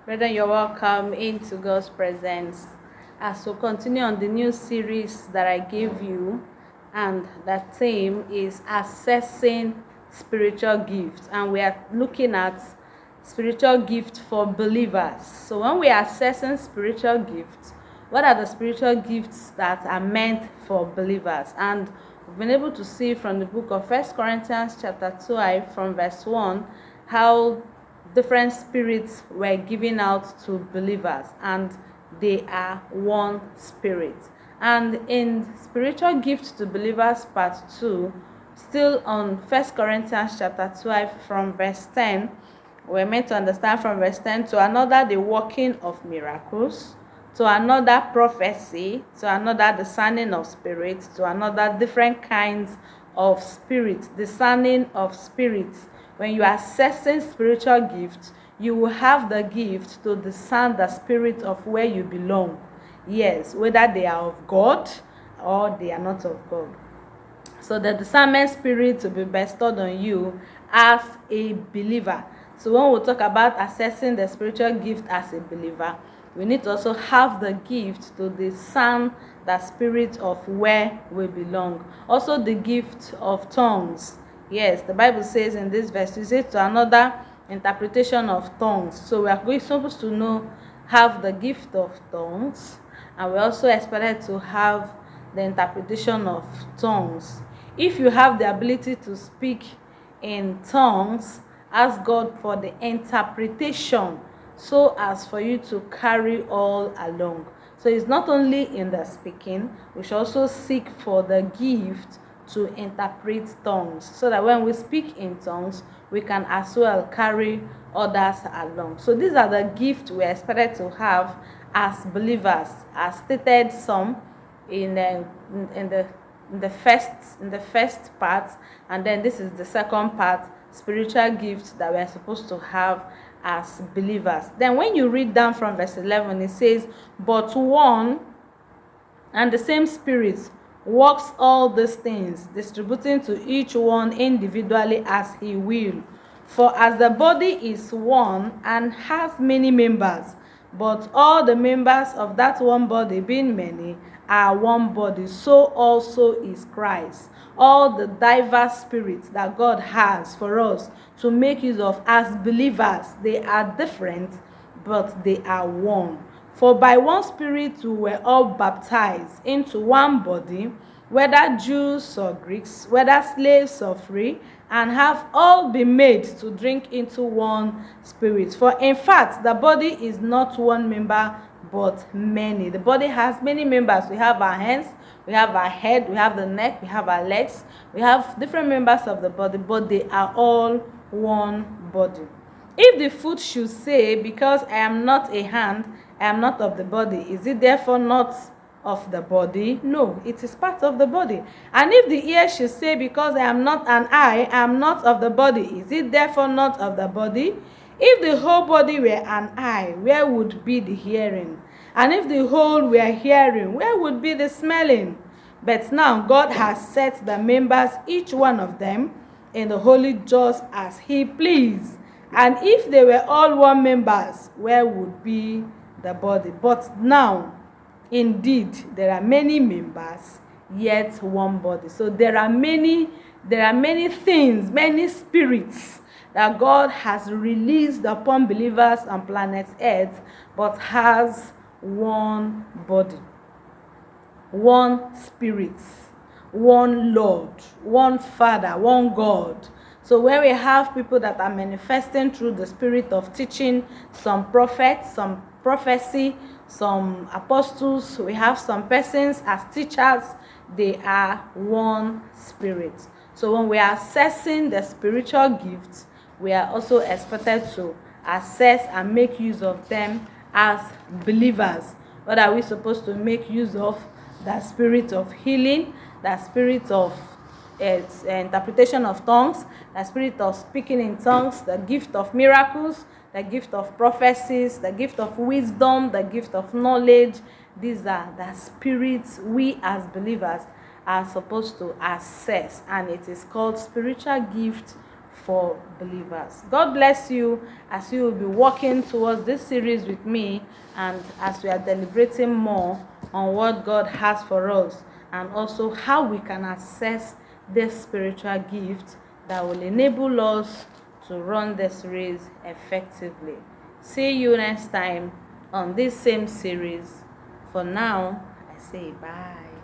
Brethren, you're welcome into God's presence as we continue on the new series that I gave you, and that theme is assessing spiritual gifts, and we are looking at spiritual gifts for believers. So when we are assessing spiritual gifts, what are the spiritual gifts that are meant for believers? And we've been able to see from the book of 1 Corinthians chapter 12 from verse 1 how different spirits were given out to believers, and they are one spirit. And in spiritual gifts to believers part 2, still on 1 Corinthians chapter 12 from verse 10, we're meant to understand from verse 10, to another the working of miracles, to another prophecy, to another discerning of spirits, to another different kinds of spirits, discerning of spirits. When you are assessing spiritual gifts, you will have the gift to discern the spirit of where you belong. Yes, whether they are of God or they are not of God. So the discernment spirit will be bestowed on you as a believer. So when we talk about assessing the spiritual gift as a believer, we need to also have the gift to discern the spirit of where we belong. Also the gift of tongues. Yes, the Bible says in this verse, it says to another interpretation of tongues. So we are supposed to have the gift of tongues, and we also expected to have the interpretation of tongues. If you have the ability to speak in tongues, ask God for the interpretation so as for you to carry all along. So it's not only in the speaking, we should also seek for the gift to interpret tongues, so that when we speak in tongues, we can as well carry others along. So these are the gifts we are expected to have as believers, as stated some in the first part, and then this is the second part, spiritual gifts that we are supposed to have as believers. Then when you read down from verse 11, it says, but one and the same Spirit works all these things, distributing to each one individually as he will. For as the body is one and has many members, but all the members of that one body, being many, are one body, so also is Christ. All the diverse spirits that God has for us to make use of as believers, they are different, but they are one. For by one Spirit we were all baptized into one body, whether Jews or Greeks, whether slaves or free, and have all been made to drink into one Spirit. For in fact, the body is not one member, but many. The body has many members. We have our hands, we have our head, we have the neck, we have our legs. We have different members of the body, but they are all one body. If the foot should say, because I am not a hand, I am not of the body, is it therefore not of the body? No, it is part of the body. And if the ear should say, because I am not an eye, I am not of the body, is it therefore not of the body? If the whole body were an eye, where would be the hearing? And if the whole were hearing, where would be the smelling? But now God has set the members, each one of them, in the holy just as he pleased. And if they were all one members, where would be the body? But now, indeed, there are many members, yet one body. So there are many things, many spirits that God has released upon believers on planet Earth, but has one body, one Spirit, one Lord, one Father, one God. So where we have people that are manifesting through the spirit of teaching, some prophets, some prophecy, some apostles, we have some persons as teachers, they are one spirit. So when we are assessing the spiritual gifts, we are also expected to assess and make use of them as believers. What are we supposed to make use of? The spirit of healing, the spirit of interpretation of tongues, the spirit of speaking in tongues, the gift of miracles, the gift of prophecies, the gift of wisdom, the gift of knowledge. These are the spirits we as believers are supposed to assess, and it is called spiritual gift for believers. God bless you as you will be walking towards this series with me, and as we are deliberating more on what God has for us, and also how we can access this spiritual gift that will enable us to run this race effectively. See you next time on this same series. For now, I say bye.